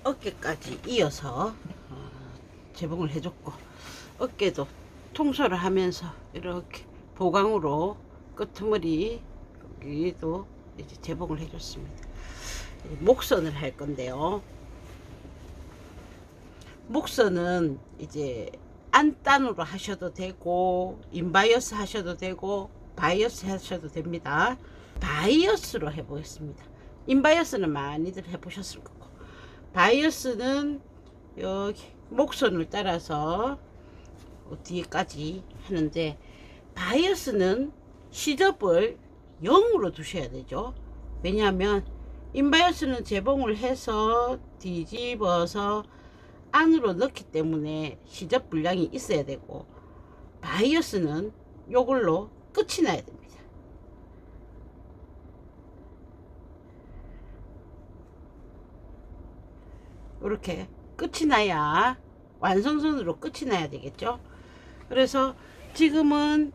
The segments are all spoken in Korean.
어깨까지 이어서 재봉을 해줬고, 어깨도 통솔을 하면서 이렇게 보강으로 끄트머리 여기도 이제 재봉을 해줬습니다. 목선을 할 건데요. 목선은 이제 안단으로 하셔도 되고 인바이어스 하셔도 되고 바이어스 하셔도 됩니다. 바이어스로 해보겠습니다. 인바이어스는 많이들 해보셨을 거고, 바이어스는 여기 목선을 따라서 뒤에까지 하는데, 바이어스는 시접을 0으로 두셔야 되죠. 왜냐하면 인바이어스는 재봉을 해서 뒤집어서 안으로 넣기 때문에 시접 분량이 있어야 되고, 바이어스는 요걸로 끝이 나야 됩니다. 이렇게 끝이 나야, 완성선으로 끝이 나야 되겠죠. 그래서 지금은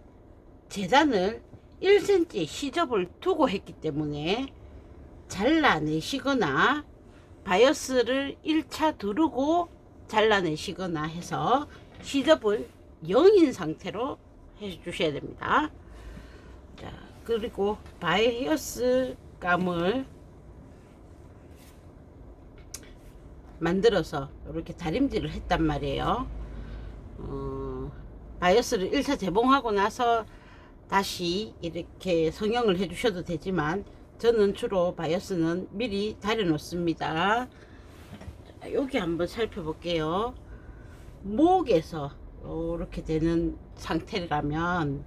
재단을 1cm 시접을 두고 했기 때문에 잘라내시거나 바이어스를 1차 두르고 잘라내시거나 해서 시접을 0인 상태로 해 주셔야 됩니다. 자, 그리고 바이어스 감을 만들어서 이렇게 다림질을 했단 말이에요. 바이어스를 1차 재봉하고 나서 다시 이렇게 성형을 해 주셔도 되지만, 저는 주로 바이어스는 미리 다려 놓습니다. 여기 한번 살펴볼게요. 목에서 이렇게 되는 상태라면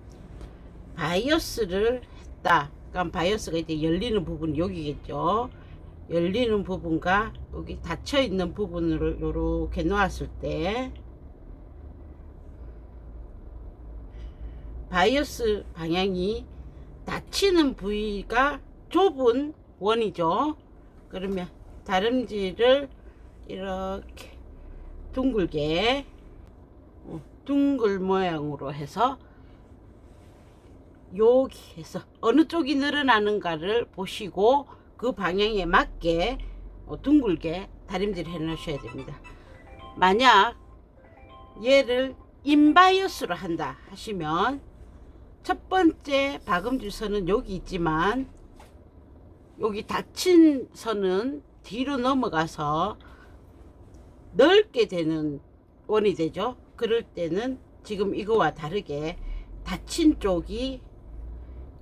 바이어스를 했다. 그럼 바이어스가 이제 열리는 부분이 여기겠죠. 열리는 부분과 여기 닫혀 있는 부분을 이렇게 놓았을 때 바이어스 방향이 닫히는 부위가 좁은 원이죠. 그러면 다림질을 이렇게 둥글게 둥글 모양으로 해서 여기에서 어느 쪽이 늘어나는가를 보시고 그 방향에 맞게 둥글게 다림질을 해 놓으셔야 됩니다. 만약 얘를 인바이어스로 한다 하시면 첫 번째 박음질 선은 여기 있지만 여기 닫힌 선은 뒤로 넘어가서 넓게 되는 원이 되죠. 그럴 때는 지금 이거와 다르게 닫힌 쪽이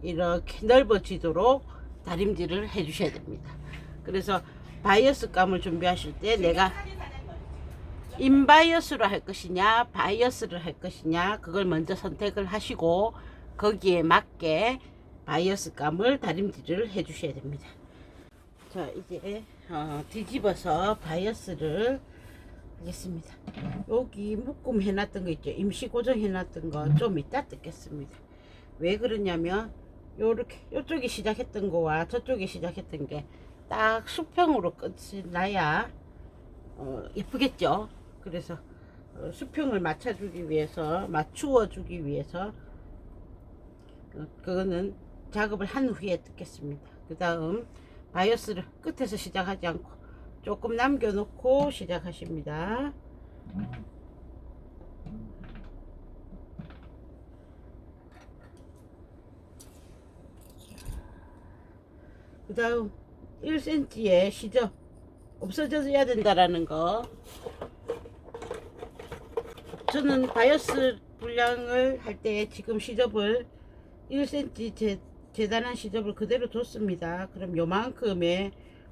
이렇게 넓어지도록 다림질을 해 주셔야 됩니다. 그래서 바이어스 감을 준비하실 때 내가 인바이어스로 할 것이냐 바이어스를 할 것이냐 그걸 먼저 선택을 하시고 거기에 맞게 바이어스 감을 다림질을 해 주셔야 됩니다. 자, 이제 뒤집어서 바이어스를 하겠습니다. 여기 묶음 해놨던 거 있죠. 임시 고정 해놨던 거 좀 이따 뜯겠습니다. 왜 그러냐면 요렇게 요쪽이 시작했던 거와 저쪽이 시작했던 게 딱 수평으로 끝이 나야 예쁘겠죠. 그래서 수평을 맞춰주기 위해서, 맞추어 주기 위해서 그거는 작업을 한 후에 뜯겠습니다. 그 다음 바이어스를 끝에서 시작하지 않고 조금 남겨 놓고 시작하십니다. 그 다음 1cm의 시접 없어져야 된다라는 거, 저는 바이어스 분량을 할 때 지금 시접을 1cm 재단한 시접을 그대로 뒀습니다. 그럼 요만큼의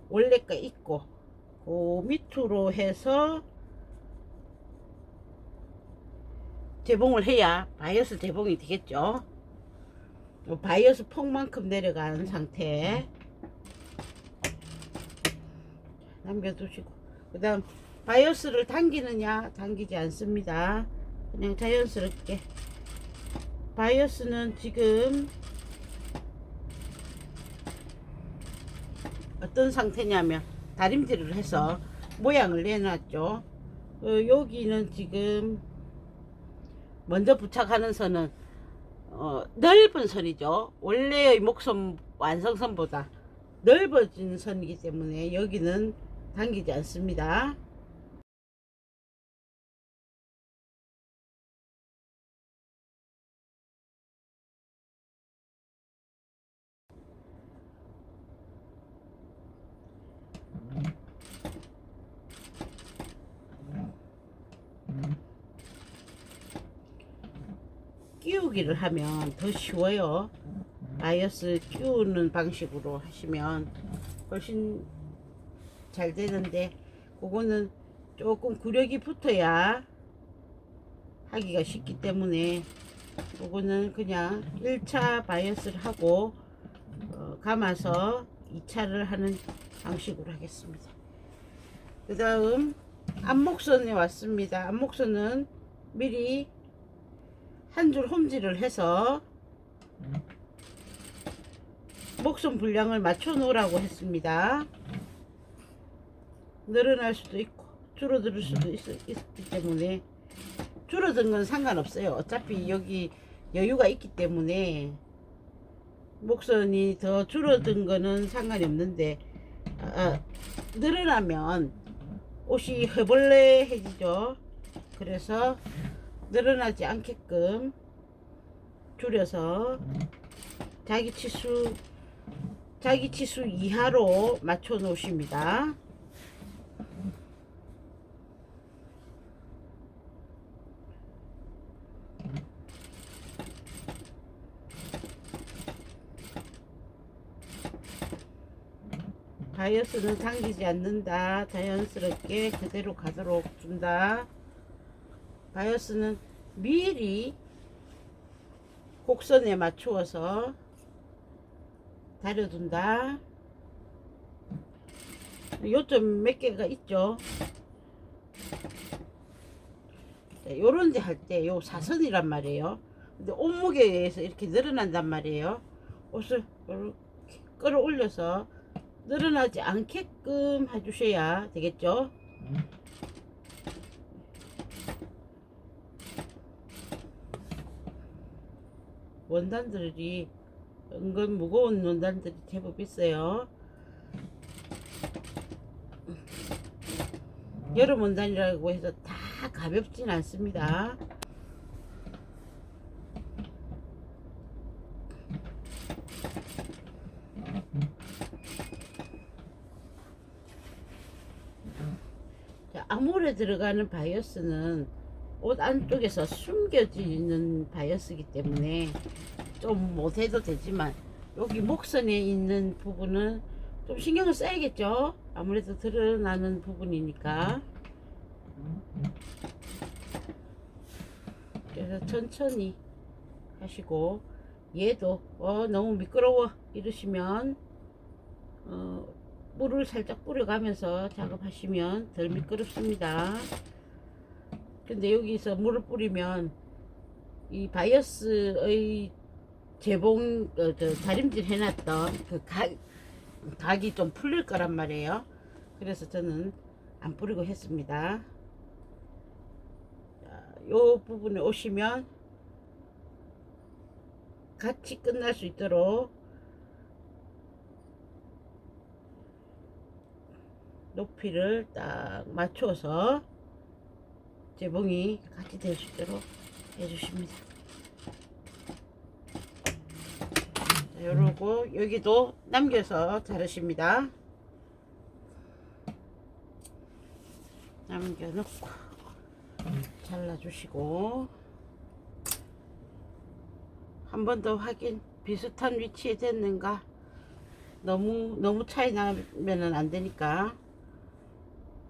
원래 거 있고 그 밑으로 해서 재봉을 해야 바이어스 재봉이 되겠죠. 바이어스 폭만큼 내려간 상태 남겨두시고, 그 다음 바이어스를 당기느냐 당기지 않습니다. 그냥 자연스럽게. 바이어스는 지금 어떤 상태냐면 다림질을 해서 모양을 내놨죠. 여기는 지금 먼저 부착하는 선은 넓은 선이죠. 원래의 목선 완성선보다 넓어진 선이기 때문에 여기는 당기지 않습니다. 끼우기를 하면 더 쉬워요. 바이어스 끼우는 방식으로 하시면 훨씬 잘 되는데, 그거는 조금 구력이 붙어야 하기가 쉽기 때문에 그거는 그냥 1차 바이어스를 하고 감아서 2차를 하는 방식으로 하겠습니다. 그 다음 안목선에 왔습니다. 안목선은 미리 한 줄 홈질을 해서 목선 분량을 맞춰 놓으라고 했습니다. 늘어날 수도 있고 줄어들 수도 있기 때문에, 줄어든 건 상관없어요. 어차피 여기 여유가 있기 때문에 목선이 더 줄어든 거는 상관이 없는데, 늘어나면 옷이 허벌레해지죠. 그래서 늘어나지 않게끔 줄여서 자기 치수 이하로 맞춰 놓으십니다. 바이어스는 당기지 않는다. 자연스럽게 그대로 가도록 둔다. 바이어스는 미리 곡선에 맞추어서 다려둔다. 요점 몇 개가 있죠. 요런 데 할 때 요 사선이란 말이에요. 근데 옷무게에 의해서 이렇게 늘어난단 말이에요. 옷을 이렇게 끌어올려서 늘어나지 않게끔 해주셔야 되겠죠. 원단들이 은근 무거운 원단들이 제법 있어요. 여름 원단이라고 해서 다 가볍진 않습니다. 자, 아몰에 들어가는 바이어스는 옷 안쪽에서 숨겨지는 바이어스이기 때문에 좀 못해도 되지만, 여기 목선에 있는 부분은 좀 신경을 써야겠죠. 아무래도 드러나는 부분이니까. 그래서 천천히 하시고, 얘도 너무 미끄러워 이러시면 물을 살짝 뿌려가면서 작업하시면 덜 미끄럽습니다. 근데 여기서 물을 뿌리면 이 바이어스의 재봉 다림질 해놨던 그 각이 좀 풀릴 거란 말이에요. 그래서 저는 안 뿌리고 했습니다. 자, 요 부분에 오시면 같이 끝날 수 있도록 높이를 딱 맞춰서 재봉이 같이 될 수 있도록 해주십니다. 자, 요러고 여기도 남겨서 자르십니다. 남겨놓고 잘라주시고, 한 번 더 확인, 비슷한 위치에 됐는가. 너무 차이 나면은 안 되니까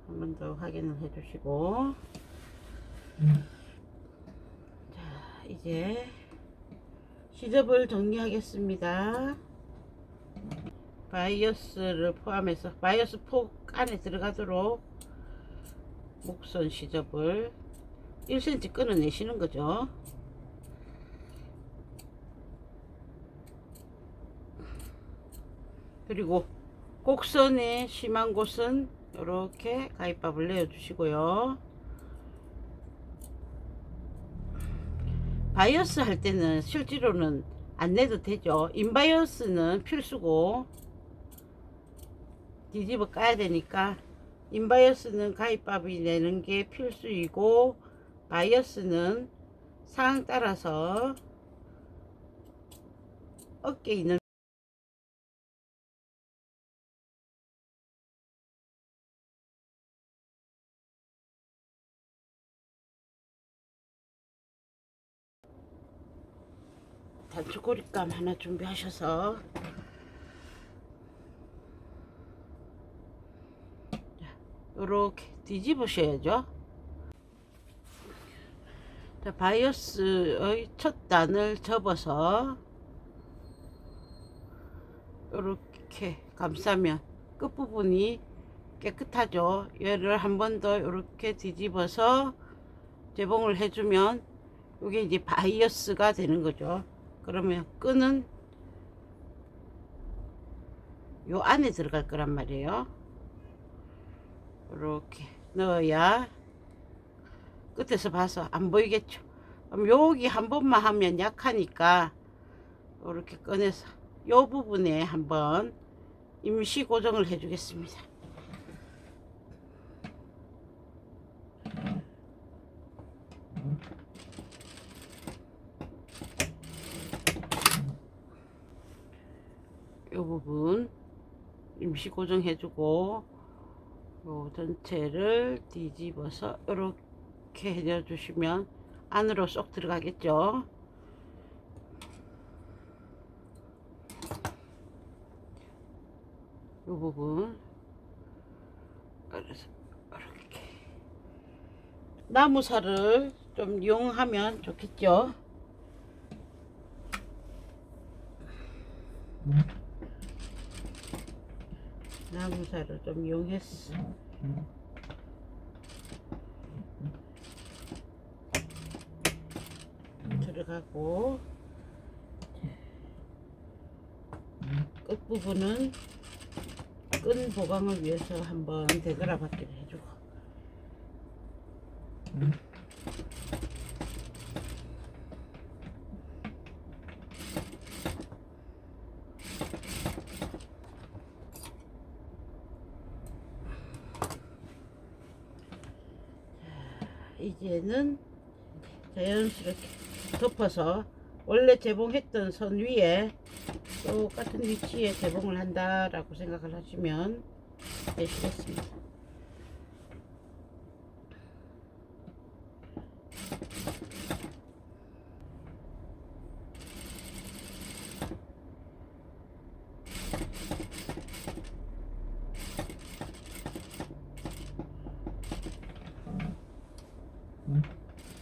한 번 더 확인을 해주시고. 자, 이제 시접을 정리하겠습니다. 바이어스를 포함해서 바이어스 폭 안에 들어가도록 목선 시접을 1cm 끊어내시는 거죠. 그리고 곡선에 심한 곳은 이렇게 가위밥을 내어 주시고요. 바이어스 할 때는 실제로는 안 내도 되죠. 인바이어스는 필수고 뒤집어 까야 되니까 인바이어스는 가입값이 내는 게 필수이고, 바이어스는 상황 따라서 어깨 있는 단추고리감 하나 준비하셔서 이렇게 뒤집으셔야죠. 자, 바이어스의 첫 단을 접어서 이렇게 감싸면 끝부분이 깨끗하죠. 얘를 한 번 더 이렇게 뒤집어서 재봉을 해주면 이게 이제 바이어스가 되는 거죠. 그러면 끈은 요 안에 들어갈 거란 말이에요. 이렇게 넣어야 끝에서 봐서 안 보이겠죠. 그럼 여기 한 번만 하면 약하니까 이렇게 꺼내서 요 부분에 한번 임시 고정을 해 주겠습니다. 요 부분 임시 고정해 주고 요 전체를 뒤집어서 이렇게 해줘 주시면 안으로 쏙 들어가겠죠. 요 부분 그래서 이렇게 나무살을 좀 이용하면 좋겠죠. 나무살을 좀 이용했어. 들어가고 끝부분은 끈 보강을 위해서 한번 대그라 받기를 해주고 이제는 자연스럽게 덮어서 원래 재봉했던 선 위에 똑같은 위치에 재봉을 한다라고 생각을 하시면 되시겠습니다.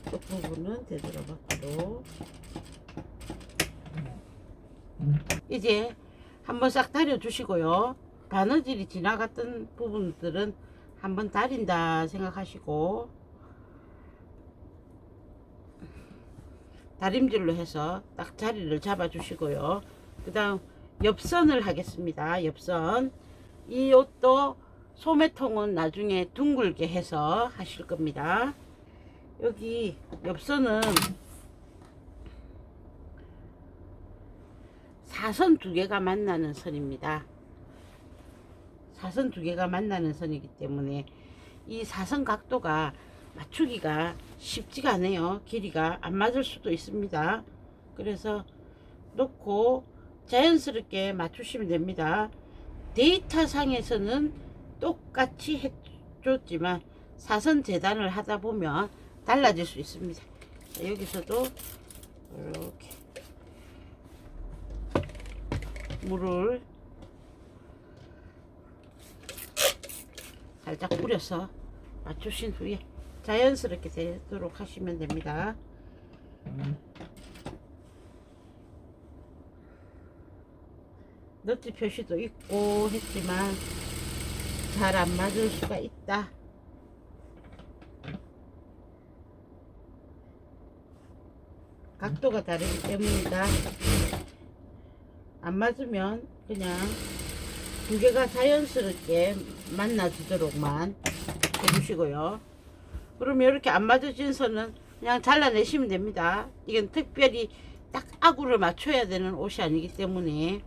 끝부분은 되돌아받기로 이제 한번 싹 다려 주시고요. 바느질이 지나갔던 부분들은 한번 다린다 생각하시고 다림질로 해서 딱 자리를 잡아 주시고요. 그 다음 옆선을 하겠습니다. 옆선 이 옷도 소매통은 나중에 둥글게 해서 하실 겁니다. 여기 옆선은 사선 두 개가 만나는 선입니다. 사선 두 개가 만나는 선이기 때문에 이 사선 각도가 맞추기가 쉽지가 않아요. 길이가 안 맞을 수도 있습니다. 그래서 놓고 자연스럽게 맞추시면 됩니다. 데이터 상에서는 똑같이 해줬지만 사선 재단을 하다 보면 달라질 수 있습니다. 여기서도 이렇게 물을 살짝 뿌려서 맞추신 후에 자연스럽게 되도록 하시면 됩니다. 너트 표시도 있고 했지만 잘 안 맞을 수가 있다. 각도가 다르기 때문이다. 안 맞으면 그냥 두 개가 자연스럽게 만나지도록만 해주시고요. 그러면 이렇게 안 맞아진 선은 그냥 잘라내시면 됩니다. 이건 특별히 딱 아구를 맞춰야 되는 옷이 아니기 때문에.